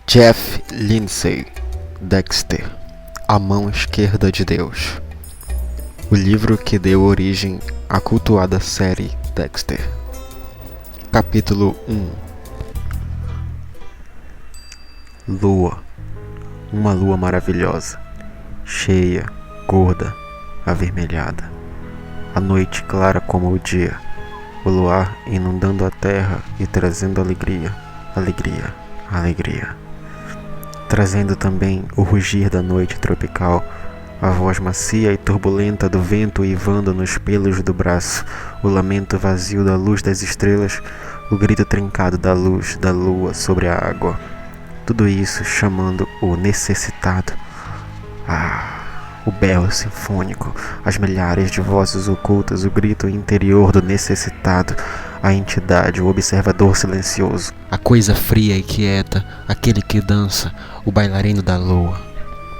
Jeff Lindsay, Dexter, A Mão Esquerda de Deus. O livro que deu origem à cultuada série Dexter. Capítulo 1. Lua. Uma lua maravilhosa, cheia, gorda, avermelhada. A noite clara como o dia, o luar inundando a terra e trazendo alegria, alegria, alegria. Trazendo também o rugir da noite tropical, a voz macia e turbulenta do vento uivando nos pelos do braço, o lamento vazio da luz das estrelas, o grito trincado da luz da lua sobre a água. Tudo isso chamando o necessitado. O berro sinfônico, as milhares de vozes ocultas, o grito interior do necessitado, a entidade, o observador silencioso, a coisa fria e quieta, aquele que dança, o bailarino da lua.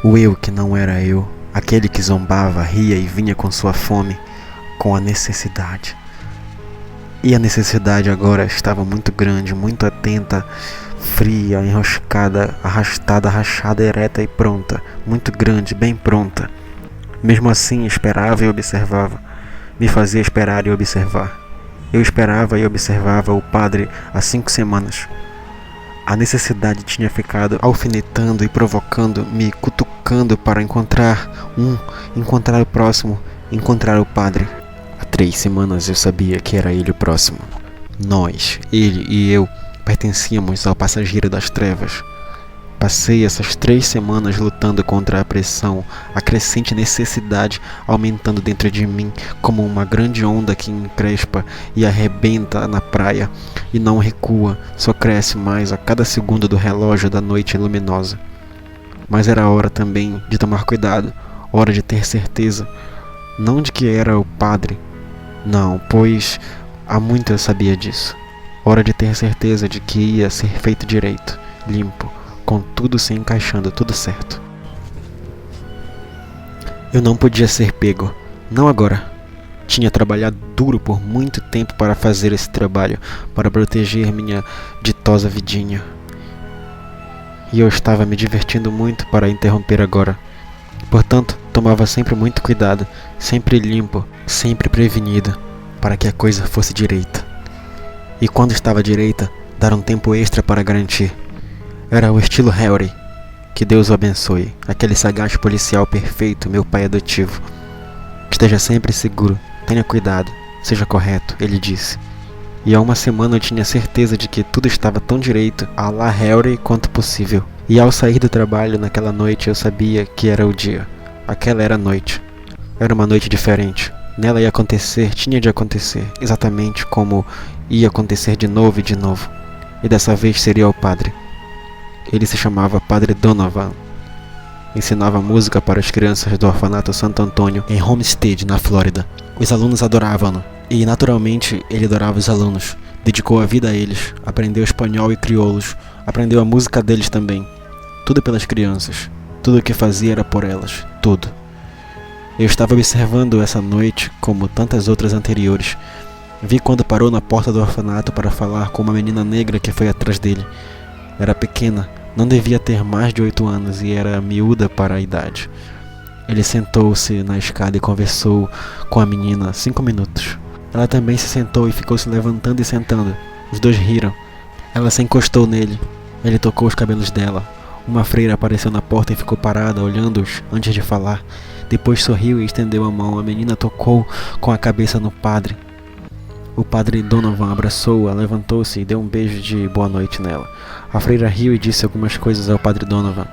O eu que não era eu, aquele que zombava, ria e vinha com sua fome, com a necessidade. E a necessidade agora estava muito grande, muito atenta, fria, enroscada, arrastada, rachada, ereta e pronta, muito grande, bem pronta. Mesmo assim esperava e observava, me fazia esperar e observar. Eu esperava e observava o padre há 5 semanas. A necessidade tinha ficado alfinetando e provocando, me cutucando para encontrar o próximo, encontrar o padre. Há 3 semanas eu sabia que era ele o próximo. Nós, ele e eu, pertencíamos ao passageiro das trevas. Passei essas 3 semanas lutando contra a pressão, a crescente necessidade aumentando dentro de mim como uma grande onda que encrespa e arrebenta na praia e não recua, só cresce mais a cada segundo do relógio da noite luminosa. Mas era hora também de tomar cuidado, hora de ter certeza, não de que era o padre, não, pois há muito eu sabia disso. Hora de ter certeza de que ia ser feito direito, limpo, com tudo se encaixando, tudo certo. Eu não podia ser pego, não agora. Tinha trabalhado duro por muito tempo para fazer esse trabalho, para proteger minha ditosa vidinha. E eu estava me divertindo muito para interromper agora. Portanto, tomava sempre muito cuidado, sempre limpo, sempre prevenido, para que a coisa fosse direita. E quando estava direita, dar um tempo extra para garantir. Era o estilo Harry, que Deus o abençoe, aquele sagaz policial perfeito, meu pai adotivo. Esteja sempre seguro, tenha cuidado, seja correto, ele disse. E há 1 semana eu tinha certeza de que tudo estava tão direito, à la Harry, quanto possível. E ao sair do trabalho naquela noite eu sabia que era o dia. Aquela era a noite. Era uma noite diferente. Nela ia acontecer, tinha de acontecer, exatamente como ia acontecer de novo e de novo. E dessa vez seria o padre. Ele se chamava Padre Donovan. Ensinava música para as crianças do orfanato Santo Antônio em Homestead, na Flórida. Os alunos adoravam-no. E naturalmente ele adorava os alunos. Dedicou a vida a eles. Aprendeu espanhol e crioulos. Aprendeu a música deles também. Tudo pelas crianças. Tudo o que fazia era por elas. Tudo. Eu estava observando essa noite como tantas outras anteriores. Vi quando parou na porta do orfanato para falar com uma menina negra que foi atrás dele. Era pequena, não devia ter mais de 8 anos e era miúda para a idade. Ele sentou-se na escada e conversou com a menina 5 minutos. Ela também se sentou e ficou se levantando e sentando. Os dois riram. Ela se encostou nele. Ele tocou os cabelos dela. Uma freira apareceu na porta e ficou parada, olhando-os antes de falar. Depois sorriu e estendeu a mão. A menina tocou com a cabeça no padre. O padre Donovan abraçou-a, levantou-se e deu um beijo de boa noite nela. A freira riu e disse algumas coisas ao padre Donovan.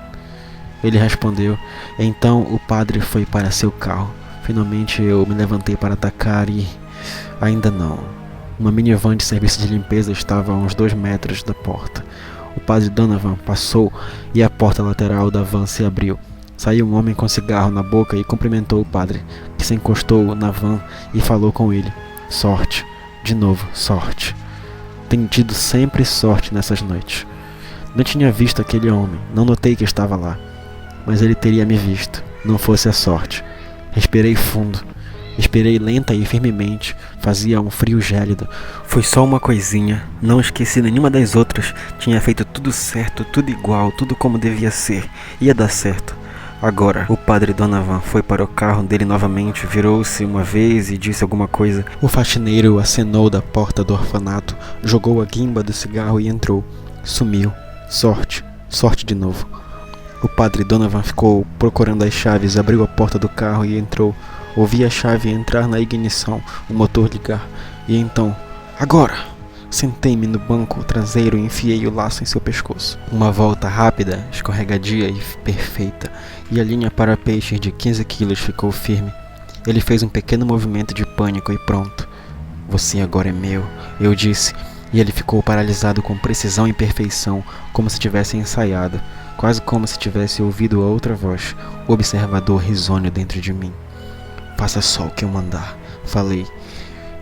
Ele respondeu. Então o padre foi para seu carro. Finalmente eu me levantei para atacar e... ainda não. Uma minivan de serviço de limpeza estava a uns 2 metros da porta. O padre Donovan passou e a porta lateral da van se abriu. Saiu um homem com cigarro na boca e cumprimentou o padre, que se encostou na van e falou com ele. Sorte. De novo, sorte. Tenho tido sempre sorte nessas noites. Não tinha visto aquele homem, não notei que estava lá. Mas ele teria me visto, não fosse a sorte. Respirei fundo. Esperei lenta e firmemente. Fazia um frio gélido. Foi só uma coisinha. Não esqueci nenhuma das outras. Tinha feito tudo certo, tudo igual, tudo como devia ser. Ia dar certo. Agora, o padre Donovan foi para o carro dele novamente, virou-se uma vez e disse alguma coisa. O faxineiro acenou da porta do orfanato, jogou a guimba do cigarro e entrou. Sumiu. Sorte. Sorte de novo. O padre Donovan ficou procurando as chaves, abriu a porta do carro e entrou. Ouvi a chave entrar na ignição, o motor ligar. E então, agora! Sentei-me no banco traseiro e enfiei o laço em seu pescoço. Uma volta rápida, escorregadia e perfeita, e a linha para peixes de 15 quilos ficou firme. Ele fez um pequeno movimento de pânico e pronto. Você agora é meu, eu disse, e ele ficou paralisado com precisão e perfeição, como se tivesse ensaiado, quase como se tivesse ouvido outra voz, o observador risonho dentro de mim. Faça só o que eu mandar, falei.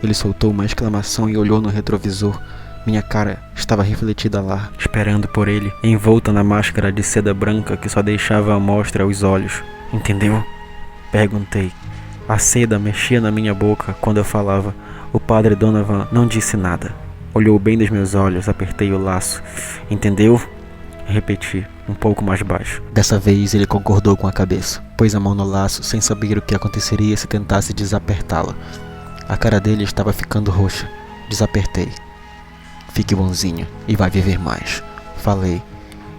Ele soltou uma exclamação e olhou no retrovisor. Minha cara estava refletida lá, esperando por ele, envolta na máscara de seda branca que só deixava à mostra os olhos. Entendeu? Perguntei. A seda mexia na minha boca quando eu falava. O padre Donovan não disse nada. Olhou bem nos meus olhos, apertei o laço. Entendeu? Repeti, um pouco mais baixo. Dessa vez ele concordou com a cabeça. Pôs a mão no laço, sem saber o que aconteceria se tentasse desapertá-la. A cara dele estava ficando roxa. Desapertei. Fique bonzinho e vai viver mais, falei.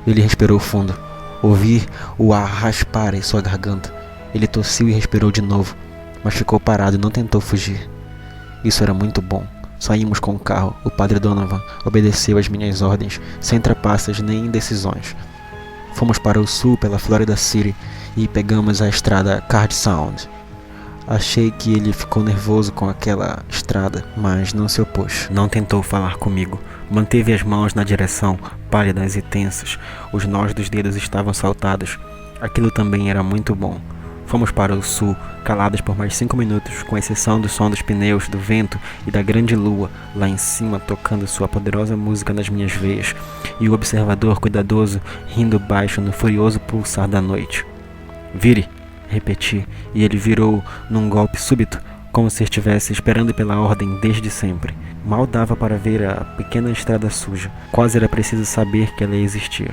Ele respirou fundo. Ouvi o ar raspar em sua garganta. Ele tossiu e respirou de novo, mas ficou parado e não tentou fugir. Isso era muito bom. Saímos com o carro. O padre Donovan obedeceu às minhas ordens, sem trapaças nem indecisões. Fomos para o sul pela Florida City e pegamos a estrada Card Sound. Achei que ele ficou nervoso com aquela estrada, mas não se opôs. Não tentou falar comigo. Manteve as mãos na direção, pálidas e tensas. Os nós dos dedos estavam saltados. Aquilo também era muito bom. Fomos para o sul, calados por mais 5 minutos, com exceção do som dos pneus, do vento e da grande lua, lá em cima tocando sua poderosa música nas minhas veias, e o observador cuidadoso rindo baixo no furioso pulsar da noite. Vire! Repeti, e ele virou num golpe súbito, como se estivesse esperando pela ordem desde sempre. Mal dava para ver a pequena estrada suja. Quase era preciso saber que ela existia.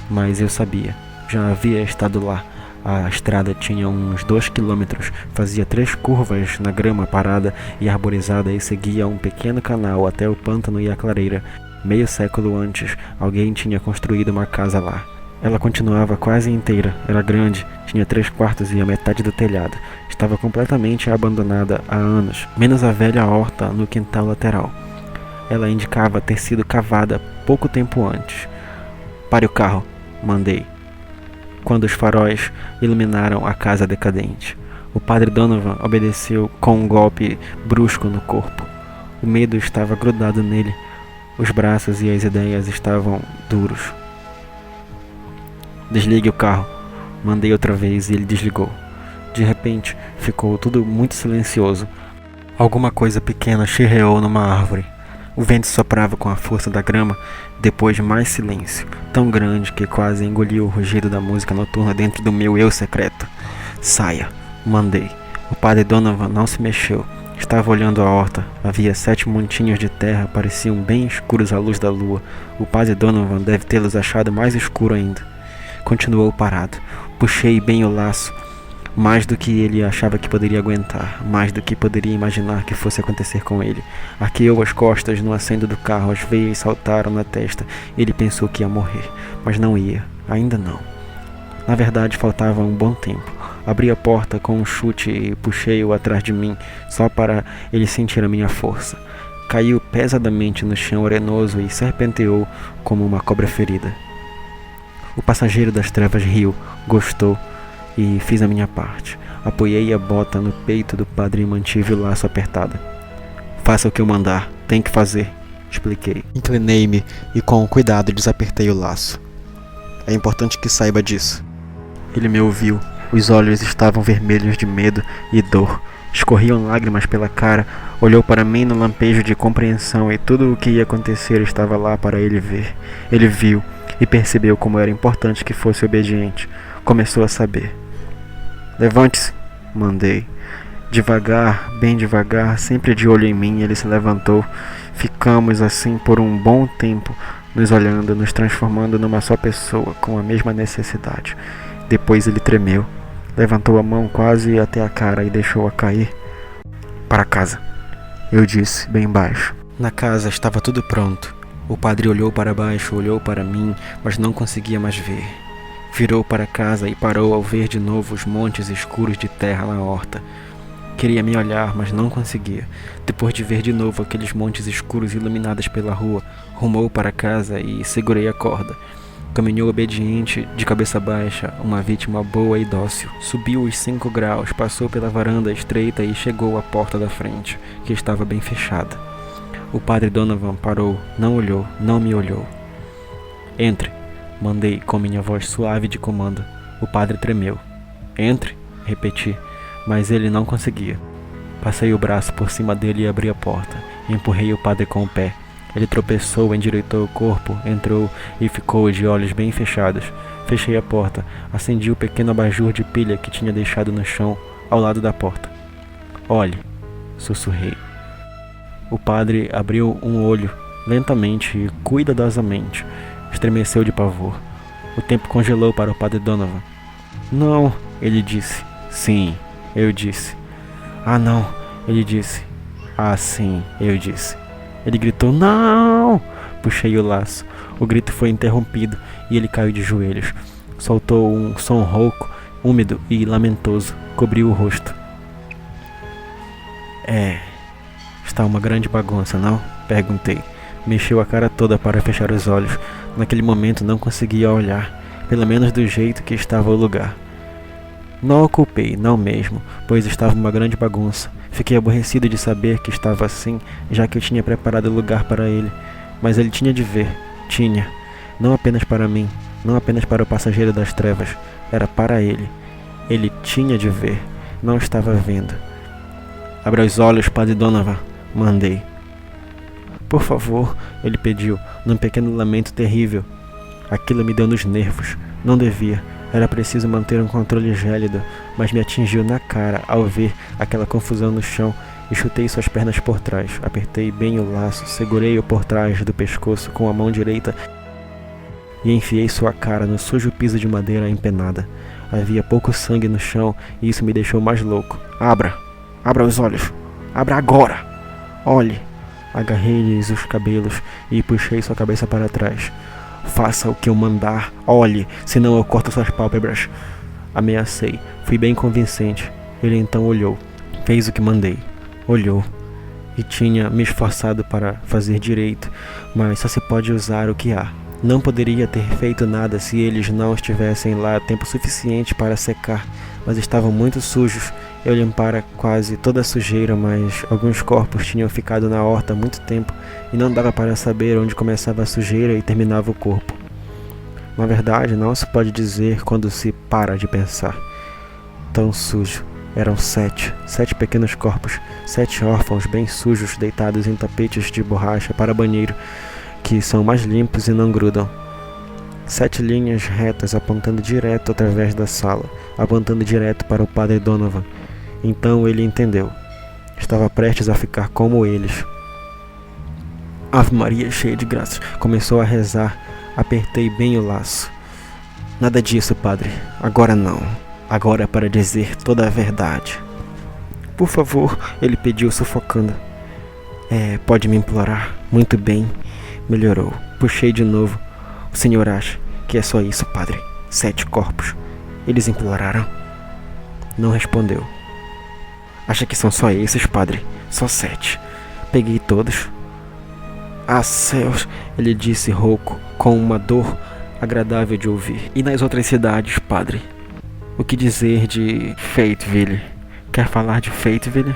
Mas eu sabia. Já havia estado lá. A estrada tinha uns 2 quilômetros, fazia 3 curvas na grama parada e arborizada e seguia um pequeno canal até o pântano e a clareira. Meio século antes, alguém tinha construído uma casa lá. Ela continuava quase inteira, era grande, tinha 3 quartos e a metade do telhado. Estava completamente abandonada há anos, menos a velha horta no quintal lateral. Ela indicava ter sido cavada pouco tempo antes. Pare o carro, mandei, quando os faróis iluminaram a casa decadente. O padre Donovan obedeceu com um golpe brusco no corpo. O medo estava grudado nele, os braços e as ideias estavam duros. Desligue o carro, mandei outra vez e ele desligou. De repente, ficou tudo muito silencioso. Alguma coisa pequena chirreou numa árvore. O vento soprava com a força da grama, depois mais silêncio, tão grande que quase engoliu o rugido da música noturna dentro do meu eu secreto. Saia, mandei. O padre Donovan não se mexeu. Estava olhando a horta. Havia 7 montinhos de terra, pareciam bem escuros à luz da lua. O padre Donovan deve tê-los achado mais escuro ainda. Continuou parado. Puxei bem o laço, mais do que ele achava que poderia aguentar, mais do que poderia imaginar que fosse acontecer com ele. Arqueou as costas no assento do carro, as veias saltaram na testa. Ele pensou que ia morrer, mas não ia, ainda não. Na verdade, faltava um bom tempo. Abri a porta com um chute e puxei-o atrás de mim, só para ele sentir a minha força. Caiu pesadamente no chão arenoso e serpenteou como uma cobra ferida. O passageiro das trevas riu, gostou, e fiz a minha parte. Apoiei a bota no peito do padre e mantive o laço apertado. Faça o que eu mandar, tem que fazer, expliquei. Inclinei-me e com cuidado desapertei o laço. É importante que saiba disso. Ele me ouviu. Os olhos estavam vermelhos de medo e dor. Escorriam lágrimas pela cara. Olhou para mim no lampejo de compreensão e tudo o que ia acontecer estava lá para ele ver. Ele viu e percebeu como era importante que fosse obediente. Começou a saber. Levante-se, mandei. Devagar, bem devagar, sempre de olho em mim, ele se levantou. Ficamos assim por um bom tempo, nos olhando, nos transformando numa só pessoa, com a mesma necessidade. Depois ele tremeu, levantou a mão quase até a cara e deixou-a cair. Para casa, eu disse, bem baixo. Na casa estava tudo pronto. O padre olhou para baixo, olhou para mim, mas não conseguia mais ver. Virou para casa e parou ao ver de novo os montes escuros de terra na horta. Queria me olhar, mas não conseguia. Depois de ver de novo aqueles montes escuros iluminados pela rua, rumou para casa e segurei a corda. Caminhou obediente, de cabeça baixa, uma vítima boa e dócil. Subiu os 5 graus, passou pela varanda estreita e chegou à porta da frente, que estava bem fechada. O padre Donovan parou, não olhou, não me olhou. Entre, mandei com minha voz suave de comando. O padre tremeu. Entre, repeti. Mas ele não conseguia. Passei o braço por cima dele e abri a porta. Empurrei o padre com o pé. Ele tropeçou, endireitou o corpo, entrou e ficou de olhos bem fechados. Fechei a porta, acendi o pequeno abajur de pilha que tinha deixado no chão, ao lado da porta. Olhe, sussurrei. O padre abriu um olho, lentamente e cuidadosamente. Estremeceu de pavor. O tempo congelou para o padre Donovan. Não, ele disse. Sim. Eu disse. Ah, não, ele disse. Ah, sim, eu disse. Ele gritou, não! Puxei o laço. O grito foi interrompido e ele caiu de joelhos. Soltou um som rouco, úmido e lamentoso. Cobriu o rosto. Está uma grande bagunça, não? Perguntei. Mexeu a cara toda para fechar os olhos. Naquele momento não conseguia olhar, pelo menos do jeito que estava o lugar. Não o culpei, não mesmo, pois estava uma grande bagunça. Fiquei aborrecido de saber que estava assim, já que eu tinha preparado o lugar para ele. Mas ele tinha de ver, tinha. Não apenas para mim, não apenas para o passageiro das trevas, era para ele. Ele tinha de ver, não estava vendo. Abra os olhos, padre Donovan, mandei. Por favor, ele pediu, num pequeno lamento terrível. Aquilo me deu nos nervos, não devia. Era preciso manter um controle gélido, mas me atingiu na cara ao ver aquela confusão no chão e chutei suas pernas por trás. Apertei bem o laço, segurei-o por trás do pescoço com a mão direita e enfiei sua cara no sujo piso de madeira empenada. Havia pouco sangue no chão e isso me deixou mais louco. Abra os olhos! Abra agora! Olhe! Agarrei-lhes os cabelos e puxei sua cabeça para trás. Faça o que eu mandar, olhe, senão eu corto suas pálpebras. Ameacei, fui bem convincente. Ele então olhou, fez o que mandei. Olhou, e tinha me esforçado para fazer direito, mas só se pode usar o que há. Não poderia ter feito nada se eles não estivessem lá tempo suficiente para secar, mas estavam muito sujos. Eu limpara quase toda a sujeira, mas alguns corpos tinham ficado na horta há muito tempo e não dava para saber onde começava a sujeira e terminava o corpo. Na verdade, não se pode dizer quando se para de pensar. Tão sujo. Eram 7 pequenos corpos, 7 órfãos bem sujos deitados em tapetes de borracha para banheiro, que são mais limpos e não grudam. 7 linhas retas apontando direto através da sala, apontando direto para o padre Donovan. Então ele entendeu. Estava prestes a ficar como eles. Ave Maria, cheia de graças. Começou a rezar. Apertei bem o laço. Nada disso, padre. Agora não. Agora é para dizer toda a verdade. Por favor, ele pediu sufocando. Pode me implorar. Muito bem. Melhorou. Puxei de novo. O senhor acha que é só isso, padre? 7 corpos. Eles imploraram? Não respondeu. Acha que são só esses, padre? Só 7. Peguei todos. Ah, céus, ele disse rouco, com uma dor agradável de ouvir. E nas outras cidades, padre? O que dizer de Fayetteville? Quer falar de Fayetteville?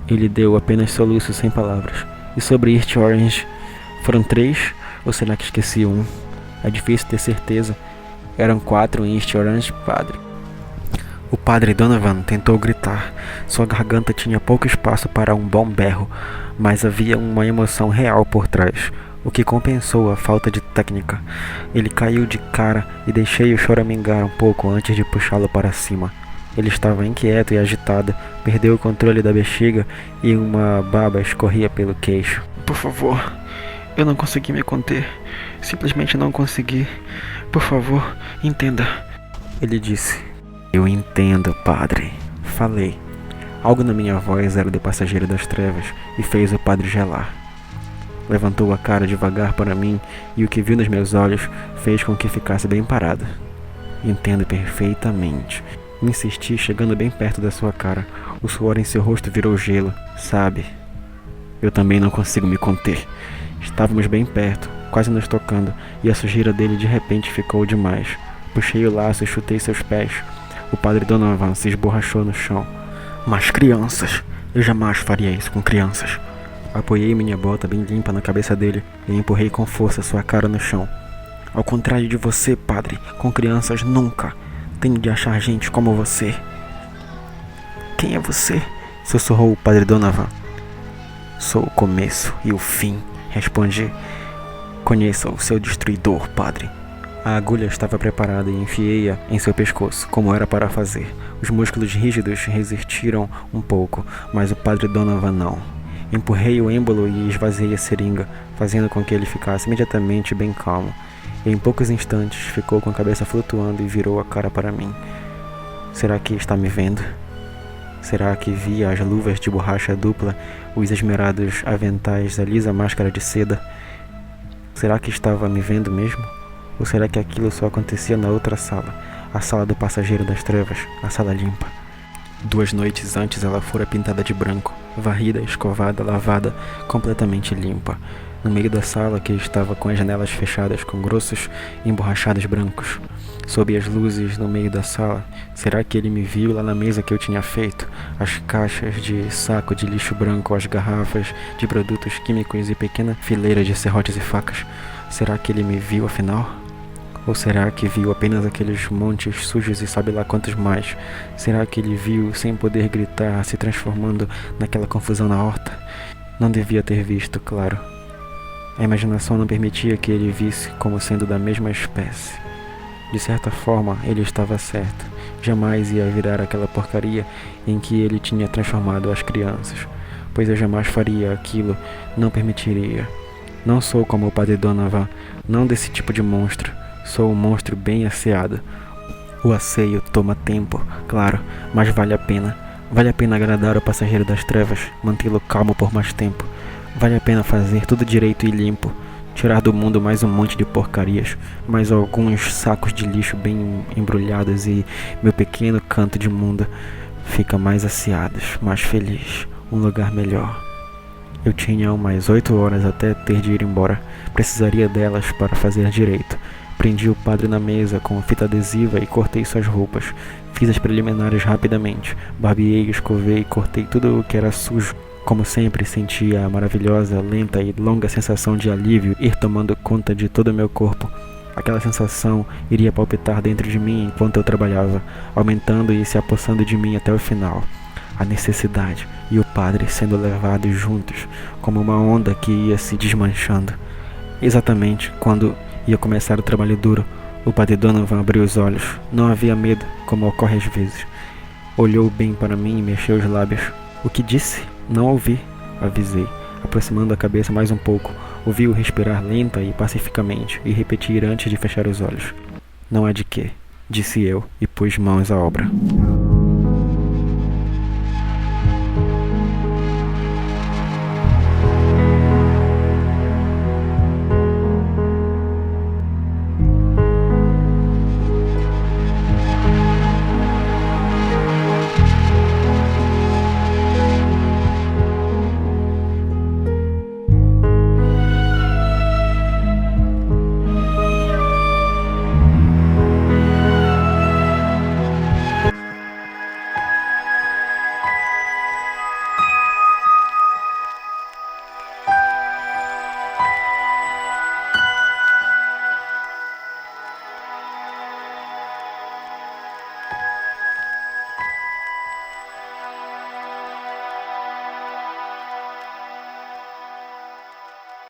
Ele deu apenas soluços sem palavras. E sobre East Orange? Foram 3? Ou será que esqueci um? É difícil ter certeza. Eram 4 em East Orange, padre. O padre Donovan tentou gritar. Sua garganta tinha pouco espaço para um bom berro, mas havia uma emoção real por trás, o que compensou a falta de técnica. Ele caiu de cara e deixei-o choramingar um pouco antes de puxá-lo para cima. Ele estava inquieto e agitado, perdeu o controle da bexiga e uma baba escorria pelo queixo. Por favor, eu não consegui me conter. Simplesmente não consegui. Por favor, entenda. Ele disse. Eu entendo, padre. Falei. Algo na minha voz era do passageiro das trevas e fez o padre gelar. Levantou a cara devagar para mim e o que viu nos meus olhos fez com que ficasse bem parado. Entendo perfeitamente. Insisti, chegando bem perto da sua cara. O suor em seu rosto virou gelo, sabe? Eu também não consigo me conter. Estávamos bem perto, quase nos tocando, e a sujeira dele de repente ficou demais. Puxei o laço e chutei seus pés. O padre Donovan se esborrachou no chão. Mas crianças! Eu jamais faria isso com crianças. Apoiei minha bota bem limpa na cabeça dele e empurrei com força sua cara no chão. Ao contrário de você, padre, com crianças nunca. Tenho de achar gente como você. Quem é você? Sussurrou o padre Donovan. Sou o começo e o fim, respondi. Conheça o seu destruidor, padre. A agulha estava preparada e enfiei-a em seu pescoço, como era para fazer. Os músculos rígidos resistiram um pouco, mas o padre Donovan não. Empurrei o êmbolo e esvaziei a seringa, fazendo com que ele ficasse imediatamente bem calmo. E em poucos instantes ficou com a cabeça flutuando e virou a cara para mim. Será que está me vendo? Será que via as luvas de borracha dupla, os esmerados aventais, a lisa máscara de seda? Será que estava me vendo mesmo? Ou será que aquilo só acontecia na outra sala, a sala do passageiro das trevas, a sala limpa? 2 noites antes ela fora pintada de branco, varrida, escovada, lavada, completamente limpa. No meio da sala, que estava com as janelas fechadas com grossos emborrachados brancos. Sob as luzes no meio da sala, será que ele me viu lá na mesa que eu tinha feito? As caixas de saco de lixo branco, as garrafas de produtos químicos e pequena fileira de serrotes e facas. Será que ele me viu afinal? Ou será que viu apenas aqueles montes sujos e sabe lá quantos mais? Será que ele viu sem poder gritar, se transformando naquela confusão na horta? Não devia ter visto, claro. A imaginação não permitia que ele visse como sendo da mesma espécie. De certa forma, ele estava certo. Jamais ia virar aquela porcaria em que ele tinha transformado as crianças. Pois eu jamais faria aquilo, não permitiria. Não sou como o padre Donovan, não desse tipo de monstro. Sou um monstro bem asseado. O asseio toma tempo, claro, mas vale a pena. Vale a pena agradar o passageiro das trevas, mantê-lo calmo por mais tempo. Vale a pena fazer tudo direito e limpo. Tirar do mundo mais um monte de porcarias, mais alguns sacos de lixo bem embrulhados e meu pequeno canto de mundo fica mais asseado, mais feliz, um lugar melhor. Eu tinha umas 8 horas até ter de ir embora. Precisaria delas para fazer direito. Prendi o padre na mesa com fita adesiva e cortei suas roupas. Fiz as preliminares rapidamente. Barbeei, escovei, cortei tudo o que era sujo. Como sempre, sentia a maravilhosa, lenta e longa sensação de alívio ir tomando conta de todo o meu corpo. Aquela sensação iria palpitar dentro de mim enquanto eu trabalhava, aumentando e se apossando de mim até o final. A necessidade e o padre sendo levados juntos, como uma onda que ia se desmanchando. Exatamente quando ia começar o trabalho duro, o padre Donovan abriu os olhos. Não havia medo, como ocorre às vezes. Olhou bem para mim e mexeu os lábios. O que disse? Não ouvi, avisei, aproximando a cabeça mais um pouco. Ouvi-o respirar lenta e pacificamente e repetir antes de fechar os olhos. Não há de quê, disse eu e pus mãos à obra.